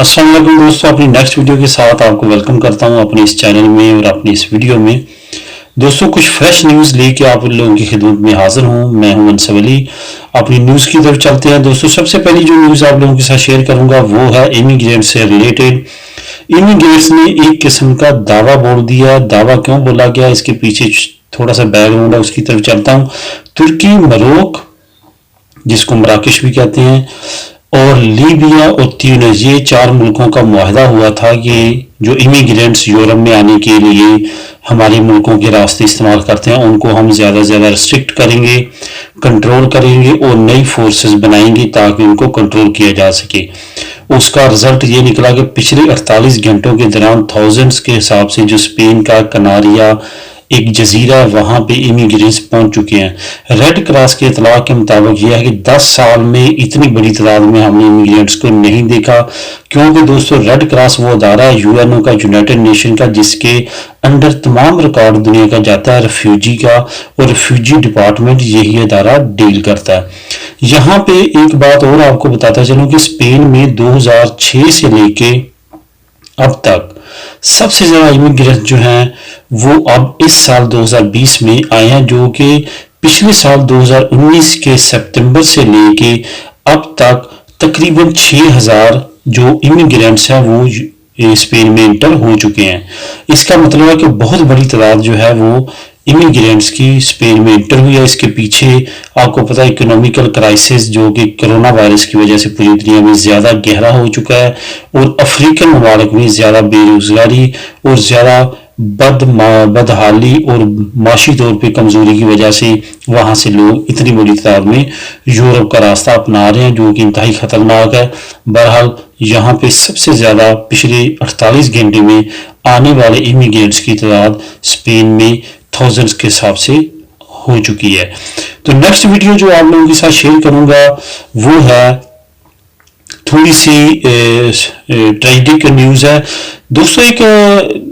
अस्सलाम वालेकुम दोस्तों, अपनी नेक्स्ट वीडियो के साथ आपको वेलकम करता हूं अपने इस चैनल में और अपनी इस वीडियो में। दोस्तों कुछ फ्रेश न्यूज़ लेके आप लोगों की खिदमत में हाजिर हूं। मैं हूं मनसब अली। अपनी न्यूज़ की तरफ चलते हैं। दोस्तों सबसे पहली जो न्यूज़ आप लोगों के साथ शेयर करूंगा वो है इमिग्रेंट से रिलेटेड। इमिग्रेंट्स ने एक किस्म का दावा बोल दिया। दावा क्यों बोला गया, इसके पीछे थोड़ा सा बैकग्राउंड है, उसकी तरफ चलता हूँ। तुर्की, मरोक जिसको मराकश भी कहते हैं, और लीबिया और ट्यूनीस, ये 4 मुल्कों का मुआहदा हुआ था कि जो इमिग्रेंट्स यूरोप में आने के लिए हमारे मुल्कों के रास्ते इस्तेमाल करते हैं उनको हम ज़्यादा से ज़्यादा रिस्ट्रिक्ट करेंगे, कंट्रोल करेंगे और नई फोर्सेस बनाएंगे ताकि उनको कंट्रोल किया जा सके। उसका रिजल्ट ये निकला कि पिछले 48 घंटों के दौरान थाउजेंड्स के हिसाब से जो स्पेन का कनारिया एक जजीरा है वहां पे इमिग्रेंट्स पहुंच चुके हैं। रेड क्रॉस के इतला के मुताबिक यह है कि 10 साल में इतनी बड़ी तादाद में हमने इमिग्रेंट्स को नहीं देखा, क्योंकि दोस्तों रेड क्रॉस वो अदारा है यूएनओ का, यूनाइटेड नेशन का, जिसके अंडर तमाम रिकॉर्ड दुनिया का जाता है रिफ्यूजी का, और रिफ्यूजी डिपार्टमेंट यही अदारा डील करता है। यहाँ पे एक बात और आपको बताता चलूं कि स्पेन में 2006 से लेके अब तक सबसे ज्यादा इमिग्रेंट जो हैं वो अब इस साल 2020 में आए हैं, जो कि पिछले साल 2019 के सितंबर से लेके अब तक तकरीबन 6000 जो इमिग्रेंट्स हैं वो स्पेन में इंटर हो चुके हैं। इसका मतलब है कि बहुत बड़ी तादाद जो है वो इमिग्रेंट्स की स्पेन में इंटर हुई है। इसके पीछे आपको पता है इकोनॉमिकल क्राइसिस जो कि कोरोना वायरस की वजह से पूरी दुनिया में ज़्यादा गहरा हो चुका है, और अफ्रीकन ममालिक में ज़्यादा बेरोजगारी और ज़्यादा बदहाली और माशी तौर पे कमज़ोरी की वजह से वहाँ से लोग इतनी बड़ी तादाद में यूरोप का रास्ता अपना रहे हैं, जो कि इंतहाई ख़तरनाक है। बहरहाल यहाँ पे सबसे ज़्यादा पिछले 48 घंटे में आने वाले इमिग्रेंट्स की तादाद स्पेन में थाउजेंड्स के हिसाब से हो चुकी है। तो नेक्स्ट वीडियो जो आप लोगों के साथ शेयर करूंगा वो है थोड़ी सी ट्रेजिक न्यूज़ है। दोस्तों एक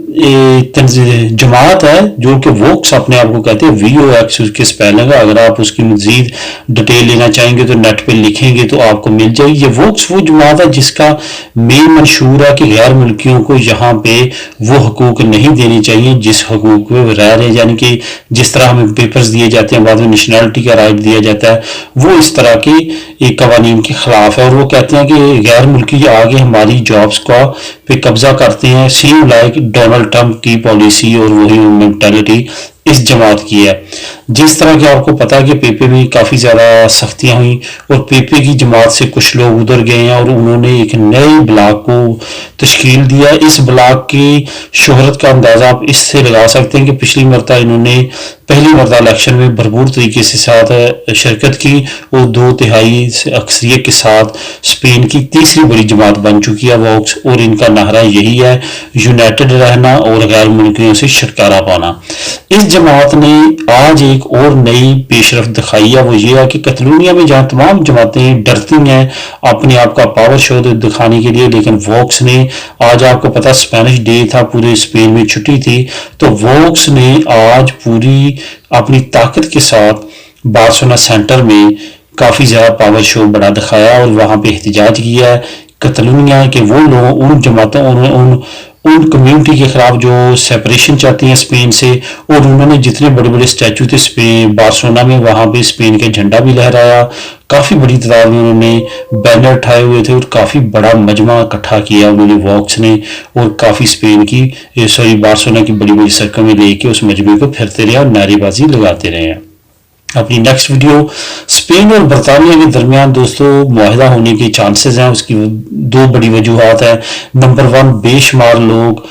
जमात है जो कि वोक्स अपने आप को कहते हैं, VOX उसके स्पेलिंग है। अगर आप उसकी मजीद डिटेल लेना चाहेंगे तो नेट पे लिखेंगे तो आपको मिल जाएगी। ये वोक्स वो जमात है जिसका मेन मंशूर है कि गैर मुल्कियों को यहाँ पे वो हकूक नहीं देने चाहिए जिस हकूक पे वो रह रहे हैं, यानी कि जिस तरह हमें पेपर्स दिए जाते हैं, बाद में नेशनलिटी का राइट दिया जाता है, वो इस तरह के एक कवानीन के खिलाफ है। और वो कहते हैं कि गैर मुल्की आगे हमारी जॉब्स का पे कब्जा करते हैं, सेम लाइक डोनाल्ड ट्रंप की पॉलिसी और वही मेंटालिटी इस जमात की है। जिस तरह के आपको पता है कि पेपे में काफ़ी ज़्यादा सख्तियां हुई और पेपे की जमात से कुछ लोग उधर गए हैं और उन्होंने एक नए ब्लॉक को तश्कील दिया। इस ब्लॉक की शोहरत का अंदाज़ा आप इससे लगा सकते हैं कि पिछली मरतबा इन्होंने पहली मरतबा इलेक्शन में भरपूर तरीके से साथ शिरकत की और 2/3 अक्सरियत के साथ स्पेन की तीसरी बड़ी जमात बन चुकी है वोक्स, और इनका नारा यही है यूनाइटेड रहना और गैर मुल्कियों से छुटकारा पाना। इस जमात ने आज एक और नई पेशरफ दिखाई है, वो ये है कि कतलूनिया में जहां तमाम जमातें डरती हैं अपने आप का पावर शो दिखाने के लिए, लेकिन वोक्स ने आज, आपको पता स्पेनिश डे था, पूरे स्पेन में छुट्टी थी, तो वोक्स ने आज पूरी अपनी ताकत के साथ बार्सिलोना सेंटर में काफी ज्यादा पावर शो बड़ा दिखाया और वहां पे एहतजाज किया है कतलूनिया के वो लोग, उन जमातों, उन कम्युनिटी के खिलाफ जो सेपरेशन चाहती हैं स्पेन से, और उन्होंने जितने बड़े बड़े स्टैचू थे स्पेन बार्सिलोना में वहां पे स्पेन का झंडा भी लहराया। काफी बड़ी तादाद में उन्होंने बैनर उठाए हुए थे और काफी बड़ा मजमा इकट्ठा किया उन्होंने वॉक्स ने, और काफी स्पेन की बार्सिलोना की बड़ी बड़ी सड़कों में लेके उस मजमे को फिरते रहे और नारेबाजी लगाते रहे हैं। अपनी नेक्स्ट वीडियो स्पेन और बरतानिया के दरमियान दोस्तों मुआहदा होने के चांसेस हैं। उसकी 2 बड़ी वजूहात है। नंबर 1, बेशुमार लोग,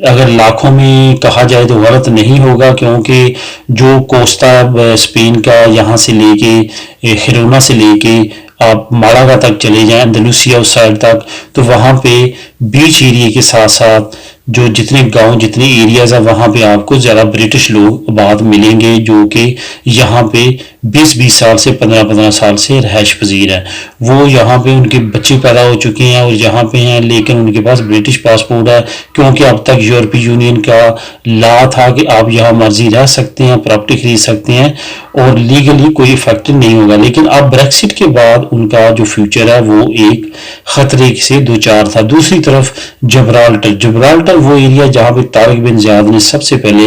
अगर लाखों में कहा जाए तो गलत नहीं होगा, क्योंकि जो कोस्टा स्पेन का यहाँ से लेके खिरोना से लेके आप मालागा तक चले जाएं, अंदलूसिया उस साइड तक, तो वहाँ पे बीच एरिया के साथ साथ जो जितने गांव जितने एरियाज है वहां पे आपको ज़्यादा ब्रिटिश लोग आबाद मिलेंगे जो कि यहाँ पे 20-20 साल से 15-15 साल से रहायश पजीर है। वो यहाँ पे उनके बच्चे पैदा हो चुके हैं और यहाँ पे हैं, लेकिन उनके पास ब्रिटिश पासपोर्ट है, क्योंकि अब तक यूरोपीय यूनियन का लॉ था कि आप यहाँ मर्जी रह सकते हैं, प्रॉपर्टी खरीद सकते हैं और लीगली कोई इफेक्ट नहीं होगा। लेकिन अब ब्रेक्सिट के बाद उनका जो फ्यूचर है वो एक खतरे से दो चार था। दूसरी तरफ जबराल्टर वो एरिया जहां पे तारिक बिन ज़ियाद ने सबसे पहले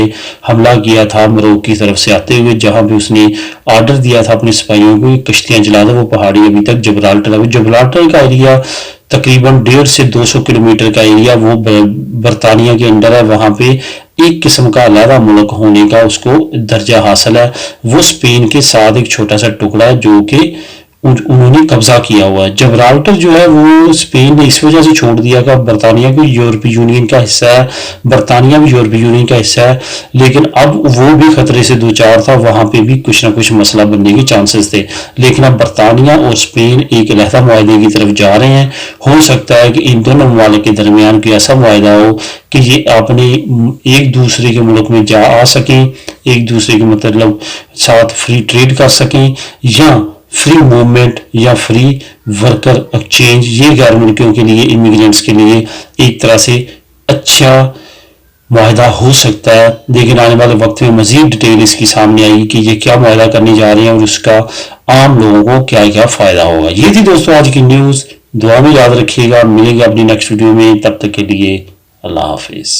हमला किया था मोरक्को की तरफ से आते हुए, जहां पे उसने ऑर्डर दिया था अपने सिपाहियों को कश्तियां जला दो, वो पहाड़ी अभी तक जबराल्टर का एरिया तकरीबन 150 से 200 किलोमीटर का एरिया वो बरतानिया के अंडर है। वहां पे एक किस्म का अलग मुल्क होने का उसको दर्जा हासिल है। वो स्पेन के साथ एक छोटा सा टुकड़ा है जो कि उन्होंने कब्जा किया हुआ है। जबराल्टर जो है वो स्पेन ने इस वजह से छोड़ दिया कि बरतानिया भी यूरोपीय यूनियन का हिस्सा है, बरतानिया भी यूरोपीय यूनियन का हिस्सा है, लेकिन अब वो भी खतरे से दो चार था, वहां पे भी कुछ ना कुछ मसला बनने के चांसेस थे। लेकिन अब बरतानिया और स्पेन एक अलहदा मुआहदे की तरफ जा रहे हैं। हो सकता है कि इन दोनों ममालिक के दरमियान कोई ऐसा मुआहदा हो कि ये अपने एक दूसरे के मुल्क में जा आ सकें, एक दूसरे के मतलब साथ फ्री ट्रेड कर सकें, या फ्री मूवमेंट या फ्री वर्कर एक्सचेंज। ये गैर मुल्कियों के लिए, इमिग्रेंट्स के लिए एक तरह से अच्छा मुआहदा हो सकता है। लेकिन आने वाले वक्त में मजीद डिटेल इसकी सामने आएगी कि ये क्या मुआहदा करने जा रहे हैं और उसका आम लोगों को क्या क्या फायदा होगा। ये थी दोस्तों आज की न्यूज़। दुआ में याद रखिएगा, मिलेंगे अपनी नेक्स्ट वीडियो में, तब तक के लिए अल्लाह हाफिज।